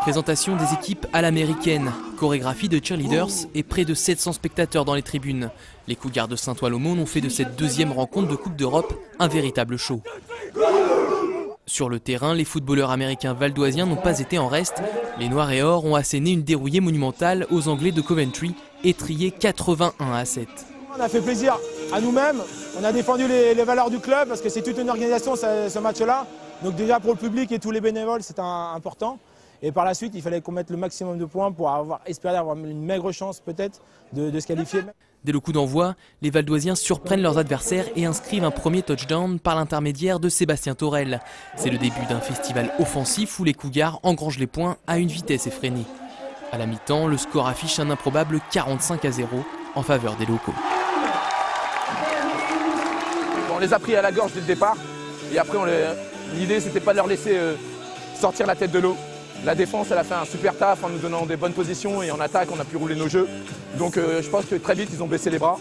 Présentation des équipes à l'américaine, chorégraphie de cheerleaders et près de 700 spectateurs dans les tribunes. Les Cougars de Saint-Ouen-l'Aumône ont fait de cette deuxième rencontre de Coupe d'Europe un véritable show. Sur le terrain, les footballeurs américains valdoisiens n'ont pas été en reste. Les Noirs et Or ont asséné une dérouillée monumentale aux Anglais de Coventry et trié 81-7. On a fait plaisir à nous-mêmes, on a défendu les valeurs du club parce que c'est toute une organisation ce match-là. Donc déjà pour le public et tous les bénévoles c'est important. Et par la suite il fallait qu'on mette le maximum de points pour espérer avoir une maigre chance peut-être de se qualifier. Dès le coup d'envoi, les Valdoisiens surprennent leurs adversaires et inscrivent un premier touchdown par l'intermédiaire de Sébastien Torel. C'est le début d'un festival offensif où les Cougars engrangent les points à une vitesse effrénée. À la mi-temps, le score affiche un improbable 45-0 en faveur des locaux. On les a pris à la gorge dès le départ et après l'idée c'était pas de leur laisser sortir la tête de l'eau. La défense elle a fait un super taf en nous donnant des bonnes positions et en attaque on a pu rouler nos jeux. Donc je pense que très vite ils ont baissé les bras.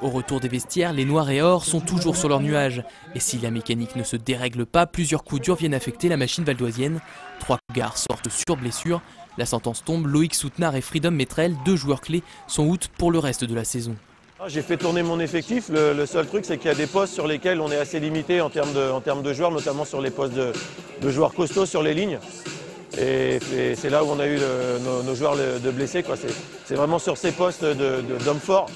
Au retour des vestiaires, les Noirs et Or sont toujours sur leur nuage. Et si la mécanique ne se dérègle pas, plusieurs coups durs viennent affecter la machine valdoisienne. 3 Cougars sortent sur blessure. La sentence tombe, Loïc Soutenard et Freedom Metrel, 2 joueurs clés, sont out pour le reste de la saison. J'ai fait tourner mon effectif. Le seul truc, c'est qu'il y a des postes sur lesquels on est assez limité en termes de joueurs, notamment sur les postes de joueurs costauds sur les lignes. Et c'est là où on a eu nos joueurs de blessés. C'est vraiment sur ces postes d'hommes forts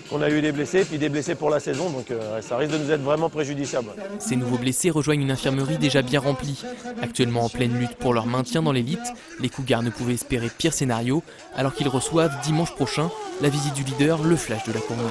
qu'on a eu des blessés, puis des blessés pour la saison. Donc ça risque de nous être vraiment préjudiciable. Ces nouveaux blessés rejoignent une infirmerie déjà bien remplie. Actuellement en pleine lutte pour leur maintien dans l'élite, les Cougars ne pouvaient espérer pire scénario alors qu'ils reçoivent dimanche prochain la visite du leader, le Flash de la Courneuve.